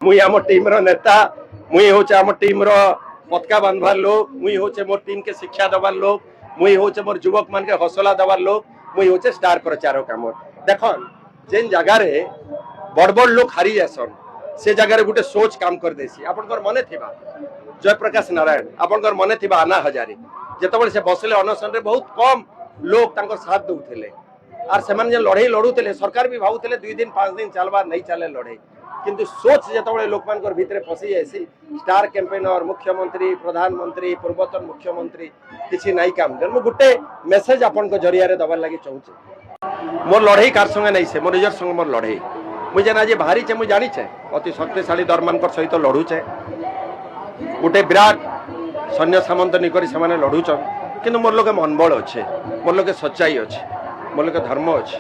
मुई आम टीम रो नेता मुई होचे आम टीम रो पतका बांधवार लोग मुई होचे मोर टीम के शिक्षा देवार लोग मुई होचे मोर युवक मान के हौसला देवार लोग मुई होचे स्टार प्रचारक काम देखन जेन जगह रे बड़ बड़ लोग हारी जासन से जगह रे गुटे सोच काम कर देसी आपनकर मने थिबा जयप्रकाश नारायण आपनकर मने थिबा आना हजारी जेतबेले से बसले अनशन रे बहुत कम लोग तांको साथ दउथिले आर सेमान जे लड़ाई लड़ुथिले सरकार भी भावुथिले 2 दिन 5 दिन चलबार नहीं चले लड़ाई किंतु सोच जेतबेले लोकमानकर भितरे पसी जायसी स्टार कैंपेनर मुख्यमंत्री प्रधानमंत्री पूर्वतन मुख्यमंत्री किसी नहीं काम मु गुटे मेसेज आपन को जरिया रे दबार लागि चाहूचे मोर लड़ाई कार संगे नहीं से मोर निजर संगे मोर लड़ाई मुझे ना जे भारी छे मु जानी छे अति शक्तिशाली दरमानकर सहित लड़ू छे गुटे विराट सैन्य सामंत निकरी से माने लड़ू छन किंतु मोर लोके मनबल अच्छे मोर लोके सच्चाई अच्छे मोर लोके धर्म अच्छे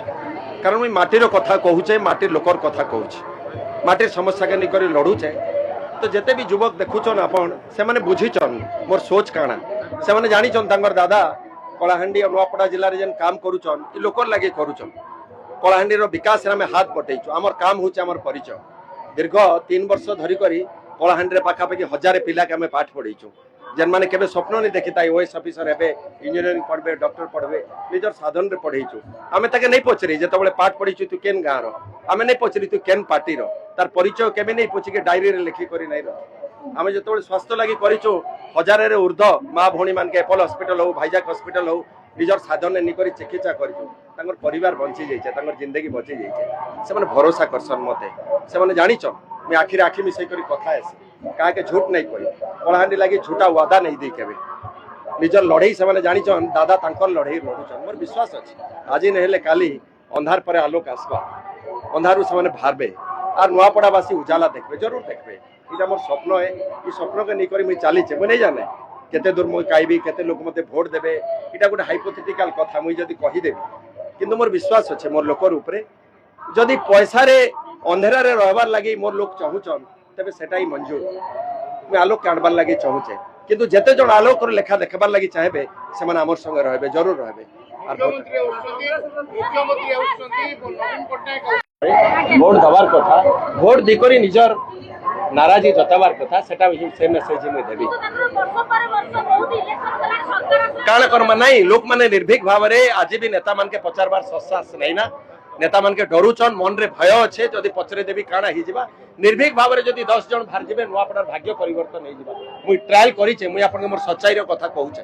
कारण मुई माटीर कथा कहूचे माटीर लोकर कथा कहूचे माटीर समस्या के निकरी लड़ूचे तो जेते भी युवक देखुचन आपण से माने बुझीचन मोर सोच काना से माने जानिचन तांगर दादा कलाहांडी और नुआपड़ा जिल्ला रे जेन काम करूचन इ लोकर लागि करूचन कलाहांडी रो विकास रे हमें हाथ बटेइचो हमर काम होचे हमर परिचय दीर्घ 3 वर्ष धरी करी कलाहांडी रे पाखापाखि 1000 पिला के हमें पाठ पढ़ेइचो जेन माने केबे स्वप्न नहीं देखिता ओएस ऑफिसर हेबे इंजीनियरिंग पढ़बे डॉक्टर पढ़बे निजर साधन रे पढ़ेइचो आमे ताके नहीं पचरी जेतबेले पाठ पढ़ीचो तू केन गाँ रो आमे नहीं पचरी तू केन पार्टी रो तार परिचय केबे नहीं पची के डायरी रे लिखि करी नहीं रो आमे जेतबेले स्वास्थ्य लागि करिचो 1000 रे ऊर्ध्व मां भौणी मान के एप्पल हॉस्पिटल हो भाईजाक हॉस्पिटल हो निजर साधन ने निकरी चिकित्सा करिचो तांगर परिवार बंची जाइछे तांगर जिंदगी बची जाइछे से माने भरोसा करसन मते से माने जानिचो मैं आखिर आखि मिसई करी कथा आसी का के झूठ नहीं कही कलाहांडी लागि झूठा वादा नहीं दी केबे निजर लड़ाई से माने जानिचन दादा तांकर लड़ाई लड़ुचन मोर विश्वास अछि आज नहेले काली अंधार पर आलोक आसबा अंधारू से माने भारबे आर नुआपड़ावासी उजाला देखबे जरूर देखबे इटा मोर स्वप्न है ई स्वप्न के निकरी मैं चली छे मैं नहीं जाने केते दूर मैं काइबी केते लोक मते वोट देबे इटा गोटे हाइपोथेटिकल कथा मुई जदी कहि देबी किंतु मोर विश्वास अछि मोर लोकर ऊपरे जदी पैसा रे अंधेरा रे रहबार लागि मोर लोक चाहुचन तबे सेटाई मंजूर मैं आलोक काढबार लागि चाहुचे किंतु जेते जण आलोक रो लेखा देखबार लागि चाहेबे से माने हमर संगे रहबे जरूर रहबे वोट दबार कथा वोट दिकरी निजर नाराजी जताबार कथा सेटा से मेसेज में देबी काण कर्म नहीं लोक माने निर्भीक भाव रे आज भी नेता मान के पचारबार ससास नहीं ना नेता मान के डरुचन मन रे भय अच्छे जदि पचरे देवी काणा ही जिबा निर्भीक भाव रे जदि 10 जन बाहर जिबे नुआपड़ार भाग्य परिवर्तन नहीं जिबा मुई ट्रायल करिचे मुई आपन मोर सच्चाई रो कथा कहूचे।